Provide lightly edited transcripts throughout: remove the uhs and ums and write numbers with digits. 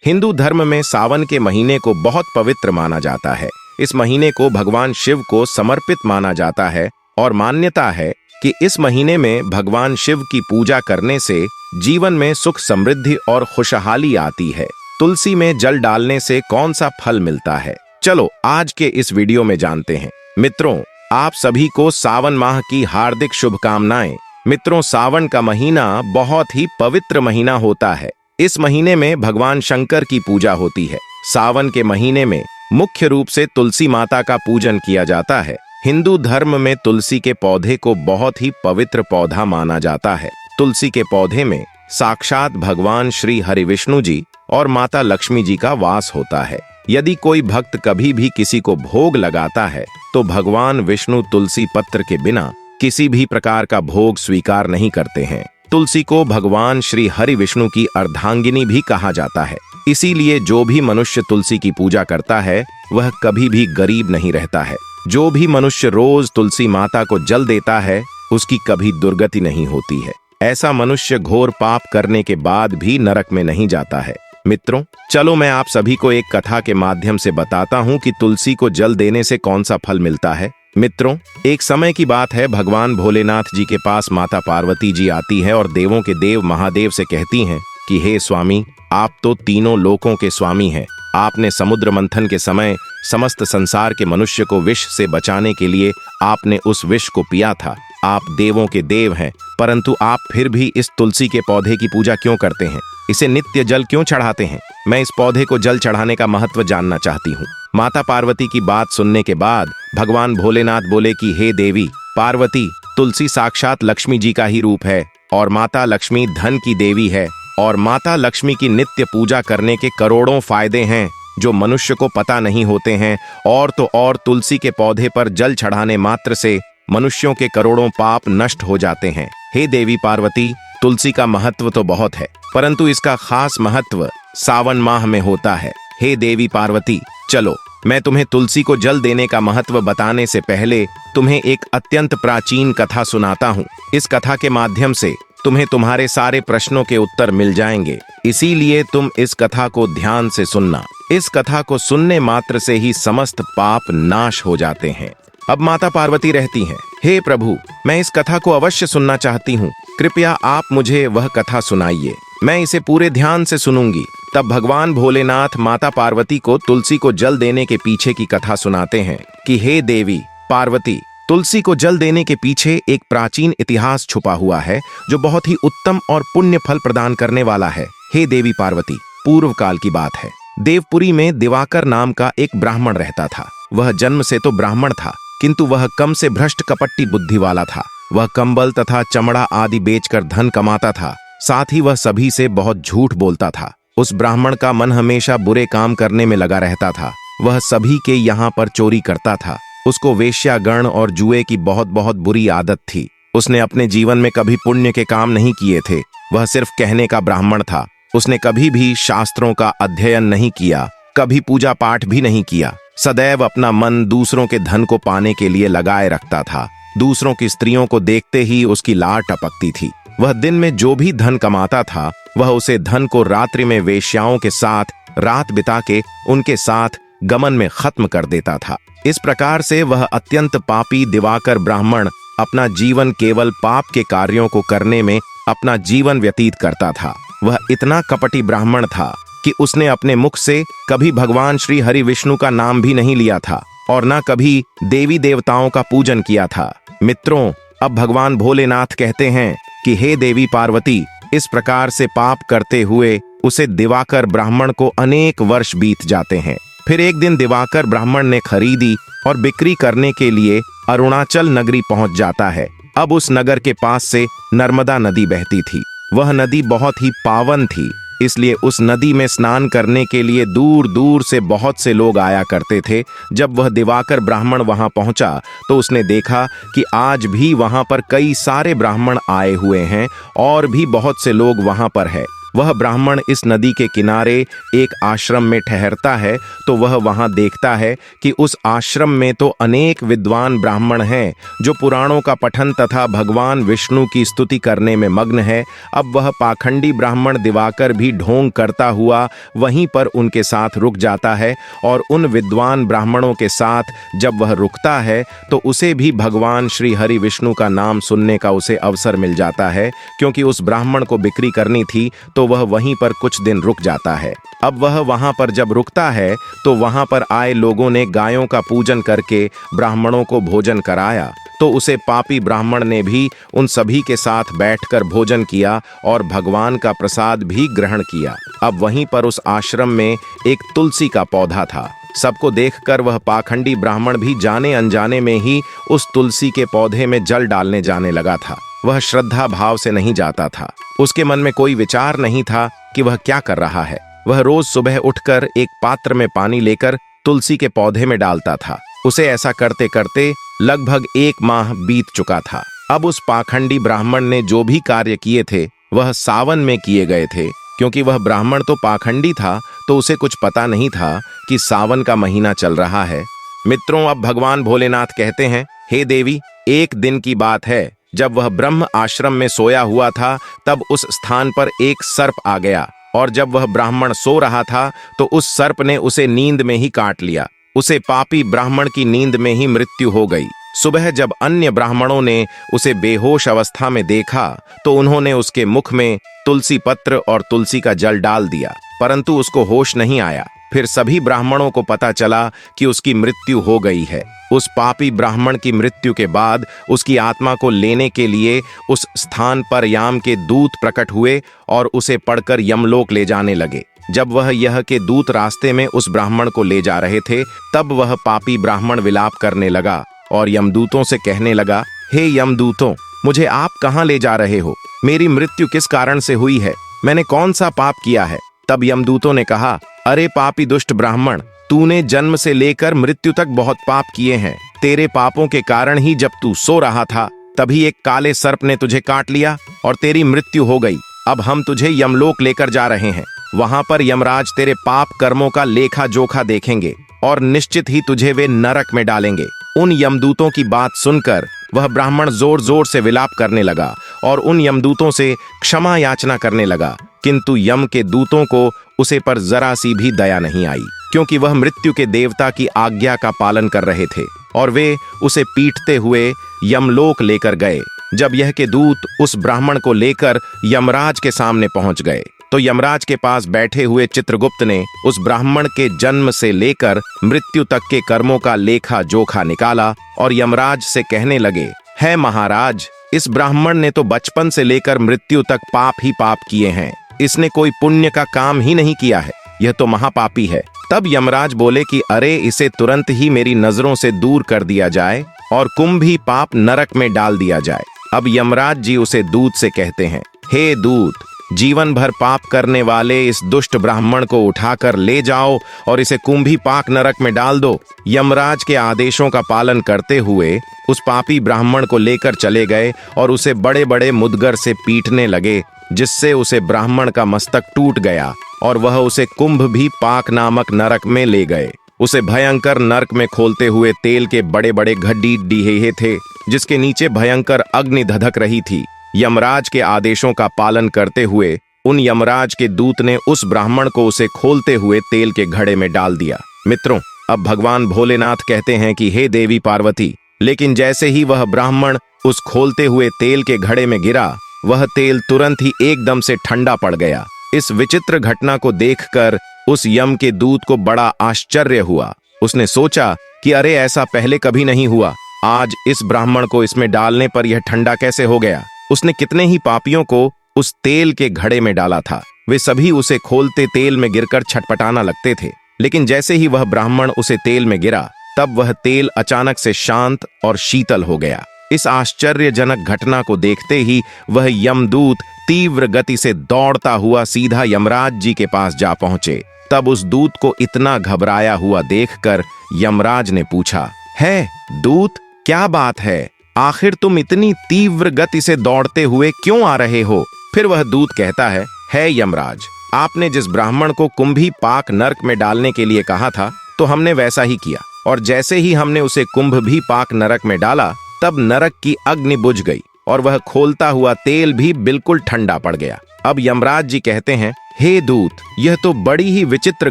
हिंदू धर्म में सावन के महीने को बहुत पवित्र माना जाता है। इस महीने को भगवान शिव को समर्पित माना जाता है और मान्यता है कि इस महीने में भगवान शिव की पूजा करने से जीवन में सुख समृद्धि और खुशहाली आती है। तुलसी में जल डालने से कौन सा फल मिलता है, चलो आज के इस वीडियो में जानते हैं। मित्रों, आप सभी को सावन माह की हार्दिक शुभकामनाएं। मित्रों, सावन का महीना बहुत ही पवित्र महीना होता है। इस महीने में भगवान शंकर की पूजा होती है। सावन के महीने में मुख्य रूप से तुलसी माता का पूजन किया जाता है। हिंदू धर्म में तुलसी के पौधे को बहुत ही पवित्र पौधा माना जाता है। तुलसी के पौधे में साक्षात भगवान श्री हरि विष्णु जी और माता लक्ष्मी जी का वास होता है। यदि कोई भक्त कभी भी किसी को भोग लगाता है तो भगवान विष्णु तुलसी पत्र के बिना किसी भी प्रकार का भोग स्वीकार नहीं करते हैं। तुलसी को भगवान श्री हरि विष्णु की अर्धांगिनी भी कहा जाता है। इसीलिए जो भी मनुष्य तुलसी की पूजा करता है वह कभी भी गरीब नहीं रहता है। जो भी मनुष्य रोज तुलसी माता को जल देता है उसकी कभी दुर्गति नहीं होती है। ऐसा मनुष्य घोर पाप करने के बाद भी नरक में नहीं जाता है। मित्रों, चलो मैं आप सभी को एक कथा के माध्यम से बताता हूँ कि तुलसी को जल देने से कौन सा फल मिलता है। मित्रों, एक समय की बात है, भगवान भोलेनाथ जी के पास माता पार्वती जी आती है और देवों के देव महादेव से कहती हैं कि हे स्वामी, आप तो तीनों लोकों के स्वामी हैं। आपने समुद्र मंथन के समय समस्त संसार के मनुष्य को विष से बचाने के लिए आपने उस विष को पिया था। आप देवों के देव हैं, परंतु आप फिर भी इस तुलसी के पौधे की पूजा क्यों करते हैं? इसे नित्य जल क्यों चढ़ाते हैं? मैं इस पौधे को जल चढ़ाने का महत्व जानना चाहती हूँ। माता पार्वती की बात सुनने के बाद भगवान भोलेनाथ बोले कि हे देवी पार्वती, तुलसी साक्षात लक्ष्मी जी का ही रूप है और माता लक्ष्मी धन की देवी है और माता लक्ष्मी की नित्य पूजा करने के करोड़ों फायदे हैं जो मनुष्य को पता नहीं होते हैं। और तो और तुलसी के पौधे पर जल चढ़ाने मात्र से मनुष्यों के करोड़ों पाप नष्ट हो जाते हैं। हे देवी पार्वती, तुलसी का महत्व तो बहुत है, परंतु इसका खास महत्व सावन माह में होता है। हे देवी पार्वती, चलो मैं तुम्हें तुलसी को जल देने का महत्व बताने से पहले तुम्हें एक अत्यंत प्राचीन कथा सुनाता हूँ। इस कथा के माध्यम से तुम्हें तुम्हारे सारे प्रश्नों के उत्तर मिल जाएंगे, इसीलिए तुम इस कथा को ध्यान से सुनना। इस कथा को सुनने मात्र से ही समस्त पाप नाश हो जाते हैं। अब माता पार्वती रहती हैं, हे प्रभु, मैं इस कथा को अवश्य सुनना चाहती हूँ, कृपया आप मुझे वह कथा सुनाइए, मैं इसे पूरे ध्यान से सुनूंगी। तब भगवान भोलेनाथ माता पार्वती को तुलसी को जल देने के पीछे की कथा सुनाते हैं कि हे देवी पार्वती, तुलसी को जल देने के पीछे एक प्राचीन इतिहास छुपा हुआ है जो बहुत ही उत्तम और पुण्य फल प्रदान करने वाला है। हे देवी पार्वती, पूर्व काल की बात है। देवपुरी में दिवाकर नाम का एक ब्राह्मण रहता था। वह जन्म से तो ब्राह्मण था, किंतु वह कम से भ्रष्ट कपट्टी बुद्धि वाला था। वह कंबल तथा चमड़ा आदि बेचकर धन कमाता था, साथ ही वह सभी से बहुत झूठ बोलता था। उस ब्राह्मण का मन हमेशा बुरे काम करने में लगा रहता था। वह सभी के यहाँ पर चोरी करता था। उसको वेश्यागण और जुए की बहुत बहुत बुरी आदत थी। उसने अपने जीवन में कभी पुण्य के काम नहीं किए थे। वह सिर्फ कहने का ब्राह्मण था। उसने कभी भी शास्त्रों का अध्ययन नहीं किया, कभी पूजा पाठ भी नहीं किया। सदैव अपना मन दूसरों के धन को पाने के लिए लगाए रखता था। दूसरों की स्त्रियों को देखते ही उसकी लार टपकती थी। वह दिन में जो भी धन कमाता था वह उसे धन को रात्रि में वेश्याओं के साथ रात बिता के उनके साथ गमन में खत्म कर देता था। इस प्रकार से वह अत्यंत पापी दिवाकर ब्राह्मण अपना जीवन केवल पाप के कार्यों को करने में अपना जीवन व्यतीत करता था। वह इतना कपटी ब्राह्मण था कि उसने अपने मुख से कभी भगवान श्री हरि विष्णु का नाम भी नहीं लिया था और न कभी देवी देवताओं का पूजन किया था। मित्रों, अब भगवान भोलेनाथ कहते हैं कि हे देवी पार्वती, इस प्रकार से पाप करते हुए उसे दिवाकर ब्राह्मण को अनेक वर्ष बीत जाते हैं। फिर एक दिन दिवाकर ब्राह्मण ने खरीदी और बिक्री करने के लिए अरुणाचल नगरी पहुंच जाता है। अब उस नगर के पास से नर्मदा नदी बहती थी। वह नदी बहुत ही पावन थी, इसलिए उस नदी में स्नान करने के लिए दूर दूर से बहुत से लोग आया करते थे। जब वह दिवाकर ब्राह्मण वहां पहुंचा तो उसने देखा कि आज भी वहां पर कई सारे ब्राह्मण आए हुए हैं और भी बहुत से लोग वहां पर है। वह ब्राह्मण इस नदी के किनारे एक आश्रम में ठहरता है तो वह वहां देखता है कि उस आश्रम में तो अनेक विद्वान ब्राह्मण हैं जो पुराणों का पठन तथा भगवान विष्णु की स्तुति करने में मग्न है। अब वह पाखंडी ब्राह्मण दिवाकर भी ढोंग करता हुआ वहीं पर उनके साथ रुक जाता है और उन विद्वान ब्राह्मणों के साथ जब वह रुकता है तो उसे भी भगवान श्री हरि विष्णु का नाम सुनने का उसे अवसर मिल जाता है। क्योंकि उस ब्राह्मण को बिक्री करनी थी तो वह वहीं पर कुछ दिन रुक जाता है। अब वह वहां पर जब रुकता है तो वहां पर आए लोगों ने गायों का पूजन करके ब्राह्मणों को भोजन कराया तो उसे पापी ब्राह्मण ने भी उन सभी के साथ बैठकर भोजन किया और भगवान का प्रसाद भी ग्रहण किया। अब वहीं पर उस आश्रम में एक तुलसी का पौधा था। सबको देखकर वह पाखंडी ब्राह्मण भी जाने अनजाने में ही उस तुलसी के पौधे में जल डालने जाने लगा था। वह श्रद्धा भाव से नहीं जाता था। उसके मन में कोई विचार नहीं था कि वह क्या कर रहा है। वह रोज सुबह उठकर एक पात्र में पानी लेकर तुलसी के पौधे में डालता था। उसे ऐसा करते करते लगभग 1 माह बीत चुका था। अब उस पाखंडी ब्राह्मण ने जो भी कार्य किए थे वह सावन में किए गए थे। क्योंकि वह ब्राह्मण तो पाखंडी था तो उसे कुछ पता नहीं था कि सावन का महीना चल रहा है। मित्रों, अब भगवान भोलेनाथ कहते हैं, हे देवी, एक दिन की बात है जब वह ब्रह्म आश्रम में सोया हुआ था तब उस स्थान पर एक सर्प आ गया और जब वह ब्राह्मण सो रहा था तो उस सर्प ने उसे नींद में ही काट लिया। उसे पापी ब्राह्मण की नींद में ही मृत्यु हो गई। सुबह जब अन्य ब्राह्मणों ने उसे बेहोश अवस्था में देखा तो उन्होंने उसके मुख में तुलसी पत्र और तुलसी का जल डाल दिया, परंतु उसको होश नहीं आया। फिर सभी ब्राह्मणों को पता चला कि उसकी मृत्यु हो गई है। उस पापी ब्राह्मण की मृत्यु के बाद उसकी आत्मा को लेने के लिए उस स्थान पर यम के दूत प्रकट हुए और उसे पढ़कर यमलोक ले जाने लगे। जब वह यह के दूत रास्ते में उस ब्राह्मण को ले जा रहे थे तब वह पापी ब्राह्मण विलाप करने लगा और यमदूतों से कहने लगा, हे यमदूतों, मुझे आप कहाँ ले जा रहे हो? मेरी मृत्यु किस कारण से हुई है? मैंने कौन सा पाप किया है? तब यमदूतों ने कहा, अरे पापी दुष्ट ब्राह्मण, तूने जन्म से लेकर मृत्यु तक बहुत पाप किए हैं। तेरे पापों के कारण ही जब तू सो रहा था तभी एक काले सर्प ने तुझे काट लिया और तेरी मृत्यु हो गई। अब हम तुझे यमलोक लेकर जा रहे हैं। वहां पर यमराज तेरे पाप कर्मों का लेखा जोखा देखेंगे और निश्चित ही तुझे वे नरक में डालेंगे। उन यमदूतों की बात सुनकर वह ब्राह्मण जोर जोर से विलाप करने लगा और उन यमदूतों से क्षमा याचना करने लगा, किंतु यम के दूतों को उसे पर जरा सी भी दया नहीं आई, क्योंकि वह मृत्यु के देवता की आज्ञा का पालन कर रहे थे और वे उसे पीटते हुए यमलोक लेकर गए। जब यह के दूत उस ब्राह्मण को लेकर यमराज के सामने पहुंच गए तो यमराज के पास बैठे हुए चित्रगुप्त ने उस ब्राह्मण के जन्म से लेकर मृत्यु तक के कर्मों का लेखा जोखा निकाला और यमराज से कहने लगे, है महाराज, इस ब्राह्मण ने तो बचपन से लेकर मृत्यु तक पाप ही पाप किए हैं। इसने कोई पुण्य का काम ही नहीं किया है। यह तो महापापी है। तब यमराज बोले कि अरे, इसे तुरंत ही मेरी नजरों से दूर कर दिया जाए और कुंभी पाप नरक में डाल दिया जाए। अब यमराज जी उसे दूत से कहते हैं, हे दूत, जीवन भर पाप करने वाले इस दुष्ट ब्राह्मण को उठाकर ले जाओ और इसे कुंभी पाक नरक में डाल दो। यमराज के आदेशों का पालन करते हुए उस पापी ब्राह्मण को लेकर चले गए और उसे बड़े बड़े मुदगर से पीटने लगे, जिससे उसे ब्राह्मण का मस्तक टूट गया और वह उसे कुंभ भी पाक नामक नरक में ले गए। उसे भयंकर नरक में खोलते हुए तेल के बड़े बड़े गड्ढे डीहे थे, जिसके नीचे भयंकर अग्नि धधक रही थी। यमराज के आदेशों का पालन करते हुए उन यमराज के दूत ने उस ब्राह्मण को उसे खोलते हुए तेल के घड़े में डाल दिया। मित्रों, अब भगवान भोलेनाथ कहते हैं कि हे देवी पार्वती, लेकिन जैसे ही वह ब्राह्मण उस खोलते हुए तेल के घड़े में गिरा, वह तेल तुरंत ही एकदम से ठंडा पड़ गया। इस विचित्र घटना को देखकर उस यम के दूत को बड़ा आश्चर्य हुआ। उसने सोचा कि अरे, ऐसा पहले कभी नहीं हुआ। आज इस ब्राह्मण को इसमें डालने पर यह ठंडा कैसे हो गया? उसने कितने ही पापियों को उस तेल के घड़े में डाला था। वे सभी उसे खोलते तेल में गिरकर छटपटाना लगते थे, लेकिन जैसे ही वह ब्राह्मण उसे तेल में गिरा, तब वह तेल अचानक से शांत और शीतल हो गया। इस आश्चर्यजनक घटना को देखते ही वह यमदूत तीव्र गति से दौड़ता हुआ सीधा यमराज जी के पास जा पहुंचे। तब उस दूत को इतना घबराया हुआ देखकर यमराज ने पूछा, है दूत, क्या बात है? आखिर तुम इतनी तीव्र गति से दौड़ते हुए क्यों आ रहे हो? फिर वह दूत कहता है यमराज, आपने जिस ब्राह्मण को कुंभी पाक नरक में डालने के लिए कहा था तो हमने वैसा ही किया, और जैसे ही हमने उसे कुंभ भी पाक नरक में डाला तब नरक की अग्नि बुझ गई और वह खोलता हुआ तेल भी बिल्कुल ठंडा पड़ गया। अब यमराज जी कहते हैं, हे दूत, यह तो बड़ी ही विचित्र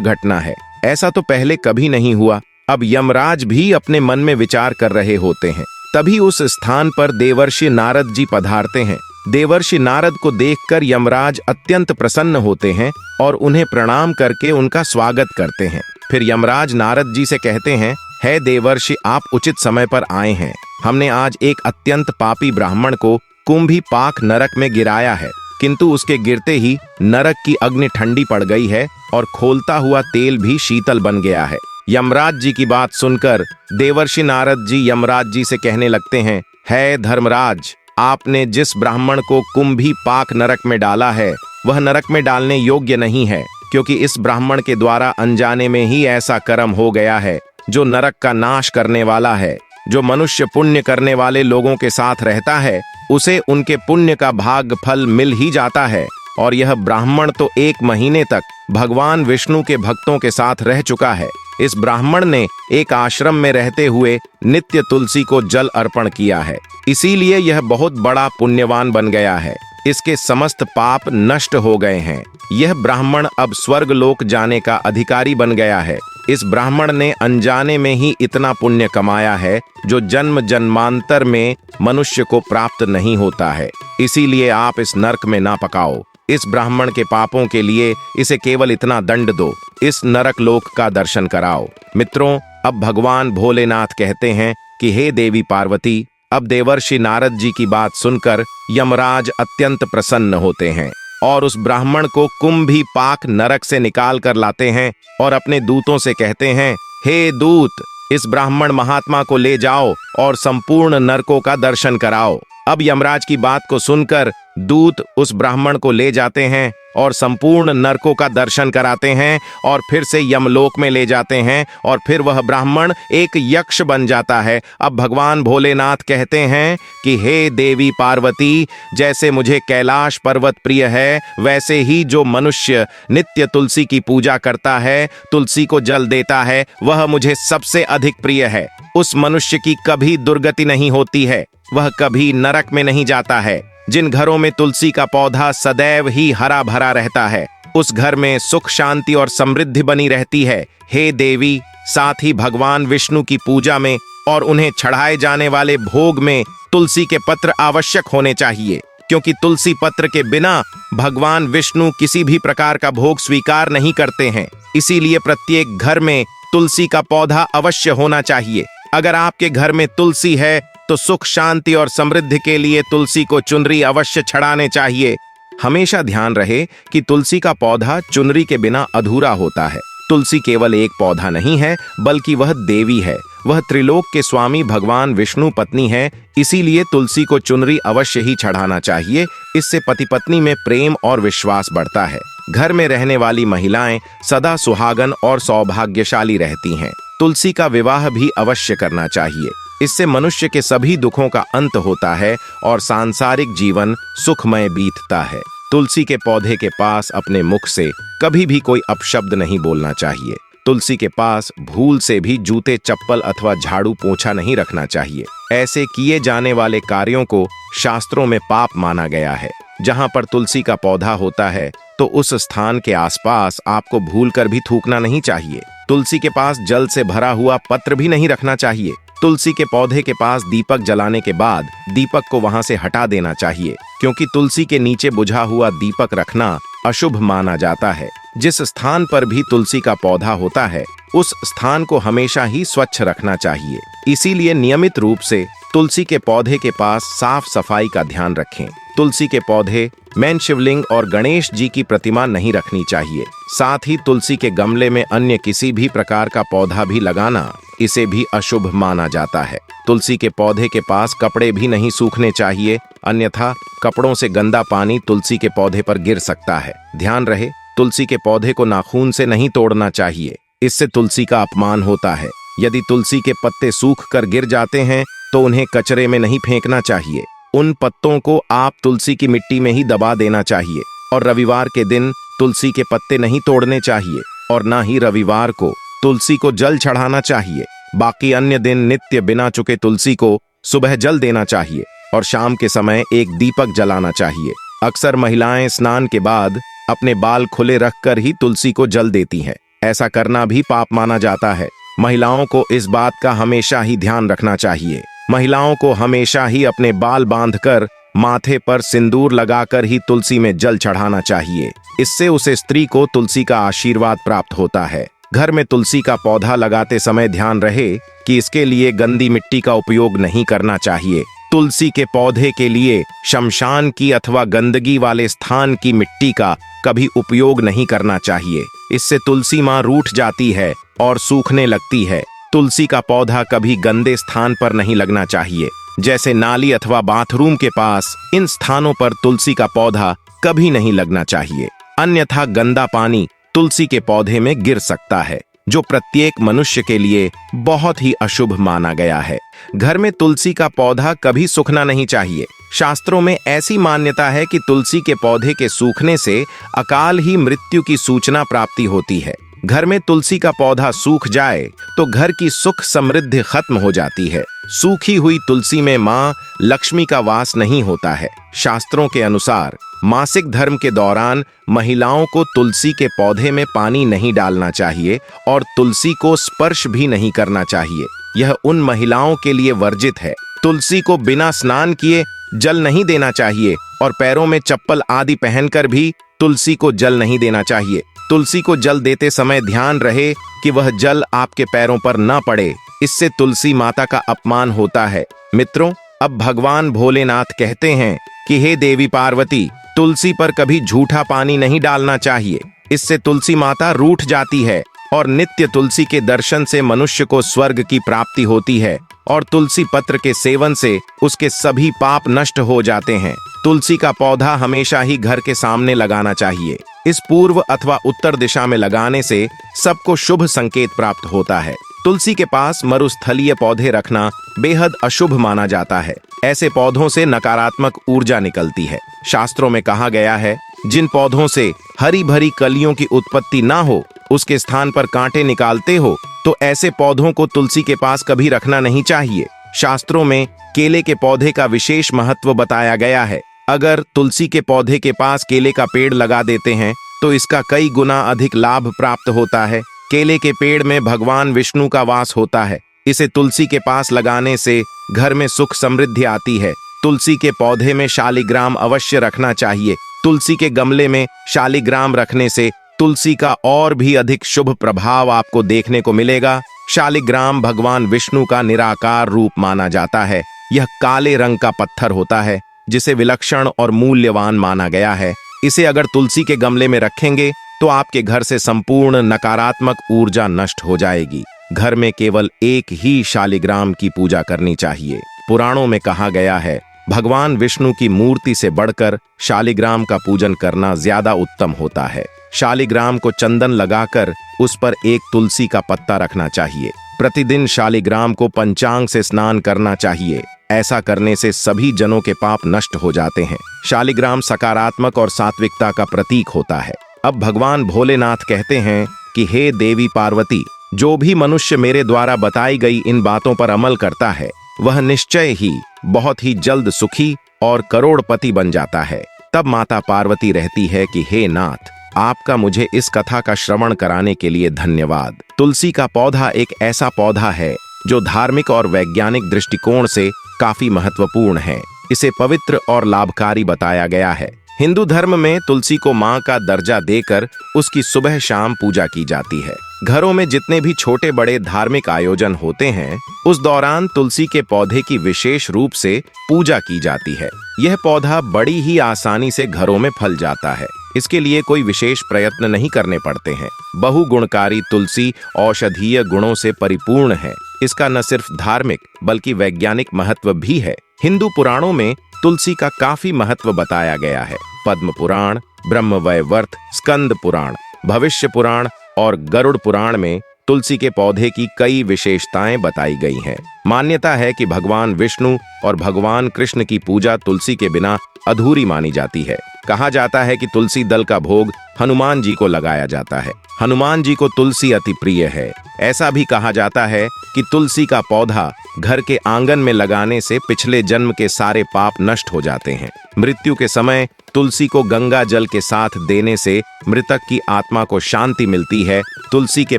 घटना है, ऐसा तो पहले कभी नहीं हुआ। अब यमराज भी अपने मन में विचार कर रहे होते हैं। तभी उस स्थान पर देवर्षि नारद जी पधारते हैं। देवर्षि नारद को देखकर यमराज अत्यंत प्रसन्न होते हैं और उन्हें प्रणाम करके उनका स्वागत करते हैं। फिर यमराज नारद जी से कहते हैं, हे देवर्षि, आप उचित समय पर आए हैं। हमने आज एक अत्यंत पापी ब्राह्मण को कुंभी पाक नरक में गिराया है, किंतु उसके गिरते ही नरक की अग्नि ठंडी पड़ गई है और खोलता हुआ तेल भी शीतल बन गया है। यमराज जी की बात सुनकर देवर्षि नारद जी यमराज जी से कहने लगते हैं, हे धर्मराज, आपने जिस ब्राह्मण को कुंभी पाक नरक में डाला है वह नरक में डालने योग्य नहीं है, क्योंकि इस ब्राह्मण के द्वारा अनजाने में ही ऐसा कर्म हो गया है जो नरक का नाश करने वाला है। जो मनुष्य पुण्य करने वाले लोगों के साथ रहता है उसे उनके पुण्य का भाग फल मिल ही जाता है, और यह ब्राह्मण तो 1 महीने तक भगवान विष्णु के भक्तों के साथ रह चुका है। इस ब्राह्मण ने एक आश्रम में रहते हुए नित्य तुलसी को जल अर्पण किया है, इसीलिए यह बहुत बड़ा पुण्यवान बन गया है। इसके समस्त पाप नष्ट हो गए हैं। यह ब्राह्मण अब स्वर्ग लोक जाने का अधिकारी बन गया है। इस ब्राह्मण ने अनजाने में ही इतना पुण्य कमाया है जो जन्म जन्मांतर में मनुष्य को प्राप्त नहीं होता है। इसीलिए आप इस नरक में ना पकाओ। इस ब्राह्मण के पापों के लिए इसे केवल इतना दंड दो, इस नरक लोक का दर्शन कराओ। मित्रों, अब भगवान भोलेनाथ कहते हैं कि हे देवी पार्वती, अब देवर्षि नारद जी की बात सुनकर यमराज अत्यंत प्रसन्न होते हैं और उस ब्राह्मण को कुंभी पाक नरक से निकाल कर लाते हैं और अपने दूतों से कहते हैं, हे दूत, इस ब्राह्मण महात्मा को ले जाओ और संपूर्ण नरकों का दर्शन कराओ। अब यमराज की बात को सुनकर दूत उस ब्राह्मण को ले जाते हैं और संपूर्ण नरकों का दर्शन कराते हैं और फिर से यमलोक में ले जाते हैं और फिर वह ब्राह्मण एक यक्ष बन जाता है। अब भगवान भोलेनाथ कहते हैं कि हे देवी पार्वती, जैसे मुझे कैलाश पर्वत प्रिय है, वैसे ही जो मनुष्य नित्य तुलसी की पूजा करता है, तुलसी को जल देता है, वह मुझे सबसे अधिक प्रिय है। उस मनुष्य की कभी दुर्गति नहीं होती है, वह कभी नरक में नहीं जाता है। जिन घरों में तुलसी का पौधा सदैव ही हरा भरा रहता है, उस घर में सुख शांति और समृद्धि बनी रहती है। हे देवी, साथ ही भगवान विष्णु की पूजा में और उन्हें चढ़ाए जाने वाले भोग में तुलसी के पत्र आवश्यक होने चाहिए, क्योंकि तुलसी पत्र के बिना भगवान विष्णु किसी भी प्रकार का भोग स्वीकार नहीं करते हैं। इसीलिए प्रत्येक घर में तुलसी का पौधा अवश्य होना चाहिए। अगर आपके घर में तुलसी है तो सुख शांति और समृद्धि के लिए तुलसी को चुनरी अवश्य चढ़ाने चाहिए। हमेशा ध्यान रहे कि तुलसी का पौधा चुनरी के बिना अधूरा होता है। तुलसी केवल एक पौधा नहीं है, बल्कि वह देवी है। वह त्रिलोक के स्वामी भगवान विष्णु पत्नी है, इसीलिए तुलसी को चुनरी अवश्य ही चढ़ाना चाहिए। इससे पति पत्नी में प्रेम और विश्वास बढ़ता है। घर में रहने वाली महिलाएं सदा सुहागन और सौभाग्यशाली रहती हैं। तुलसी का विवाह भी अवश्य करना चाहिए। इससे मनुष्य के सभी दुखों का अंत होता है और सांसारिक जीवन सुखमय बीतता है। तुलसी के पौधे के पास अपने मुख से कभी भी कोई अपशब्द नहीं बोलना चाहिए। तुलसी के पास भूल से भी जूते, चप्पल अथवा झाड़ू पोंछा नहीं रखना चाहिए। ऐसे किए जाने वाले कार्यों को शास्त्रों में पाप माना गया है। जहां पर तुलसी का पौधा होता है तो उस स्थान के आसपास आपको भूलकर भी थूकना नहीं चाहिए। तुलसी के पास जल से भरा हुआ पत्र भी नहीं रखना चाहिए। तुलसी के पौधे के पास दीपक जलाने के बाद दीपक को वहां से हटा देना चाहिए, क्योंकि तुलसी के नीचे बुझा हुआ दीपक रखना अशुभ माना जाता है। जिस स्थान पर भी तुलसी का पौधा होता है उस स्थान को हमेशा ही स्वच्छ रखना चाहिए। इसीलिए नियमित रूप से तुलसी के पौधे के पास साफ सफाई का ध्यान रखें। तुलसी के पौधे में शिवलिंग और गणेश जी की प्रतिमा नहीं रखनी चाहिए। साथ ही तुलसी के गमले में अन्य किसी भी प्रकार का पौधा भी लगाना, इसे भी अशुभ माना जाता है। तुलसी के पौधे के पास कपड़े भी नहीं सूखने चाहिए, अन्यथा कपड़ों से गंदा पानी तुलसी के पौधे पर गिर सकता है। ध्यान रहे, तुलसी के पौधे को नाखून से नहीं तोड़ना चाहिए, इससे तुलसी का अपमान होता है। यदि तुलसी के पत्ते सूख कर गिर जाते हैं तो उन्हें कचरे में नहीं फेंकना चाहिए। उन पत्तों को आप तुलसी की मिट्टी में ही दबा देना चाहिए और रविवार के दिन तुलसी के पत्ते नहीं तोड़ने चाहिए और ना ही रविवार को तुलसी को जल चढ़ाना चाहिए। बाकी अन्य दिन नित्य बिना चुके तुलसी को सुबह जल देना चाहिए और शाम के समय एक दीपक जलाना चाहिए। अक्सर महिलाएं स्नान के बाद अपने बाल खुले रखकर ही तुलसी को जल देती हैं। ऐसा करना भी पाप माना जाता है। महिलाओं को इस बात का हमेशा ही ध्यान रखना चाहिए। महिलाओं को हमेशा ही अपने बाल बांधकर माथे पर सिंदूर लगाकर ही तुलसी में जल चढ़ाना चाहिए। इससे उस स्त्री को तुलसी का आशीर्वाद प्राप्त होता है। घर में तुलसी का पौधा लगाते समय ध्यान रहे कि इसके लिए गंदी मिट्टी का उपयोग नहीं करना चाहिए। तुलसी के पौधे के लिए शमशान की अथवा गंदगी वाले स्थान की मिट्टी का कभी उपयोग नहीं करना चाहिए। इससे तुलसी माँ रूठ जाती है और सूखने लगती है। तुलसी का पौधा कभी गंदे स्थान पर नहीं लगना चाहिए, जैसे नाली अथवा बाथरूम के पास। इन स्थानों पर तुलसी का पौधा कभी नहीं लगना चाहिए, अन्यथा गंदा पानी तुलसी के पौधे में गिर सकता है, जो प्रत्येक मनुष्य के लिए बहुत ही अशुभ माना गया है। घर में तुलसी का पौधा कभी सूखना नहीं चाहिए। शास्त्रों में ऐसी मान्यता है कि तुलसी के पौधे के सूखने से अकाल ही मृत्यु की सूचना प्राप्ति होती है। घर में तुलसी का पौधा सूख जाए तो घर की सुख समृद्धि खत्म हो जाती है। सूखी हुई तुलसी में मां लक्ष्मी का वास नहीं होता है। शास्त्रों के अनुसार मासिक धर्म के दौरान महिलाओं को तुलसी के पौधे में पानी नहीं डालना चाहिए और तुलसी को स्पर्श भी नहीं करना चाहिए। यह उन महिलाओं के लिए वर्जित है। तुलसी को बिना स्नान किए जल नहीं देना चाहिए और पैरों में चप्पल आदि पहनकर भी तुलसी को जल नहीं देना चाहिए। तुलसी को जल देते समय ध्यान रहे कि वह जल आपके पैरों पर न पड़े, इससे तुलसी माता का अपमान होता है। मित्रों, अब भगवान भोलेनाथ कहते हैं कि हे देवी पार्वती, तुलसी पर कभी झूठा पानी नहीं डालना चाहिए। इससे तुलसी माता रूठ जाती है और नित्य तुलसी के दर्शन से मनुष्य को स्वर्ग की प्राप्ति होती है और तुलसी पत्र के सेवन से उसके सभी पाप नष्ट हो जाते हैं। तुलसी का पौधा हमेशा ही घर के सामने लगाना चाहिए। इस पूर्व अथवा उत्तर दिशा में लगाने से सबको शुभ संकेत प्राप्त होता है। तुलसी के पास मरुस्थलीय पौधे रखना बेहद अशुभ माना जाता है। ऐसे पौधों से नकारात्मक ऊर्जा निकलती है। शास्त्रों में कहा गया है, जिन पौधों से हरी भरी कलियों की उत्पत्ति ना हो, उसके स्थान पर कांटे निकालते हो, तो ऐसे पौधों को तुलसी के पास कभी रखना नहीं चाहिए। शास्त्रों में केले के पौधे का विशेष महत्व बताया गया है। अगर तुलसी के पौधे के पास केले का पेड़ लगा देते हैं तो इसका कई गुना अधिक लाभ प्राप्त होता है। केले के पेड़ में भगवान विष्णु का वास होता है। इसे तुलसी के पास लगाने से घर में सुख समृद्धि आती है। तुलसी के पौधे में शालिग्राम अवश्य रखना चाहिए। तुलसी के गमले में शालिग्राम रखने से तुलसी का और भी अधिक शुभ प्रभाव आपको देखने को मिलेगा। शालिग्राम भगवान विष्णु का निराकार रूप माना जाता है। यह काले रंग का पत्थर होता है जिसे विलक्षण और मूल्यवान माना गया है। इसे अगर तुलसी के गमले में रखेंगे तो आपके घर से संपूर्ण नकारात्मक ऊर्जा नष्ट हो जाएगी। घर में केवल एक ही शालिग्राम की पूजा करनी चाहिए। पुराणों में कहा गया है, भगवान विष्णु की मूर्ति से बढ़कर शालिग्राम का पूजन करना ज्यादा उत्तम होता है। शालिग्राम को चंदन लगाकर उस पर एक तुलसी का पत्ता रखना चाहिए। प्रतिदिन शालिग्राम को पंचांग से स्नान करना चाहिए। ऐसा करने से सभी जनों के पाप नष्ट हो जाते हैं। शालिग्राम सकारात्मक और सात्विकता का प्रतीक होता है। अब भगवान भोलेनाथ कहते हैं कि हे देवी पार्वती, जो भी मनुष्य मेरे द्वारा बताई गई इन बातों पर अमल करता है वह निश्चय ही बहुत ही जल्द सुखी और करोड़पति बन जाता है। तब माता पार्वती रहती है कि हे नाथ, आपका मुझे इस कथा का श्रवण कराने के लिए धन्यवाद। तुलसी का पौधा एक ऐसा पौधा है जो धार्मिक और वैज्ञानिक दृष्टिकोण से काफी महत्वपूर्ण है। इसे पवित्र और लाभकारी बताया गया है। हिंदू धर्म में तुलसी को मां का दर्जा देकर उसकी सुबह शाम पूजा की जाती है। घरों में जितने भी छोटे बड़े धार्मिक आयोजन होते हैं उस दौरान तुलसी के पौधे की विशेष रूप से पूजा की जाती है। यह पौधा बड़ी ही आसानी से घरों में फल जाता है। इसके लिए कोई विशेष प्रयत्न नहीं करने पड़ते हैं। बहुगुणकारी तुलसी औषधीय गुणों से परिपूर्ण है। इसका न सिर्फ धार्मिक बल्कि वैज्ञानिक महत्व भी है। हिंदू पुराणों में तुलसी का काफी महत्व बताया गया है। पद्म पुराण, ब्रह्मवैवर्त, स्कंद पुराण, भविष्य पुराण और गरुड़ पुराण में तुलसी के पौधे की कई विशेषताएं बताई गई हैं। मान्यता है कि भगवान विष्णु और भगवान कृष्ण की पूजा तुलसी के बिना अधूरी मानी जाती है। कहा जाता है कि तुलसी दल का भोग हनुमान जी को लगाया जाता है। हनुमान जी को तुलसी अति प्रिय है। ऐसा भी कहा जाता है कि तुलसी का पौधा घर के आंगन में लगाने से पिछले जन्म के सारे पाप नष्ट हो जाते हैं। मृत्यु के समय तुलसी को गंगा जल के साथ देने से मृतक की आत्मा को शांति मिलती है। तुलसी के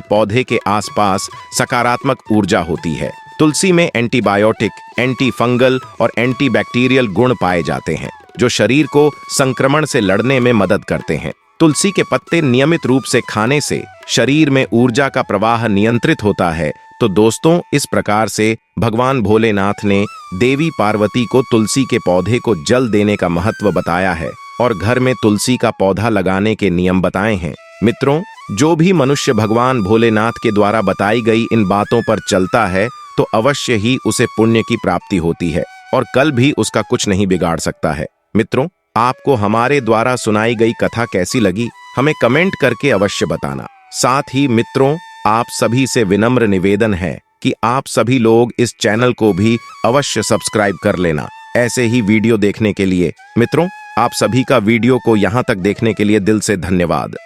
पौधे के आसपास सकारात्मक ऊर्जा होती है। तुलसी में एंटीबायोटिक, एंटी फंगल और एंटीबैक्टीरियल गुण पाए जाते हैं, जो शरीर को संक्रमण से लड़ने में मदद करते हैं। तुलसी के पत्ते नियमित रूप से खाने से शरीर में ऊर्जा का प्रवाह नियंत्रित होता है। तो दोस्तों, इस प्रकार से भगवान भोलेनाथ ने देवी पार्वती को तुलसी के पौधे को जल देने का महत्व बताया है और घर में तुलसी का पौधा लगाने के नियम बताए हैं। मित्रों, जो भी मनुष्य भगवान भोलेनाथ के द्वारा बताई गई इन बातों पर चलता है तो अवश्य ही उसे पुण्य की प्राप्ति होती है और कल भी उसका कुछ नहीं बिगाड़ सकता है। मित्रों, आपको हमारे द्वारा सुनाई गई कथा कैसी लगी, हमें कमेंट करके अवश्य बताना। साथ ही मित्रों, आप सभी से विनम्र निवेदन है कि आप सभी लोग इस चैनल को भी अवश्य सब्सक्राइब कर लेना ऐसे ही वीडियो देखने के लिए। मित्रों, आप सभी का वीडियो को यहाँ तक देखने के लिए दिल से धन्यवाद।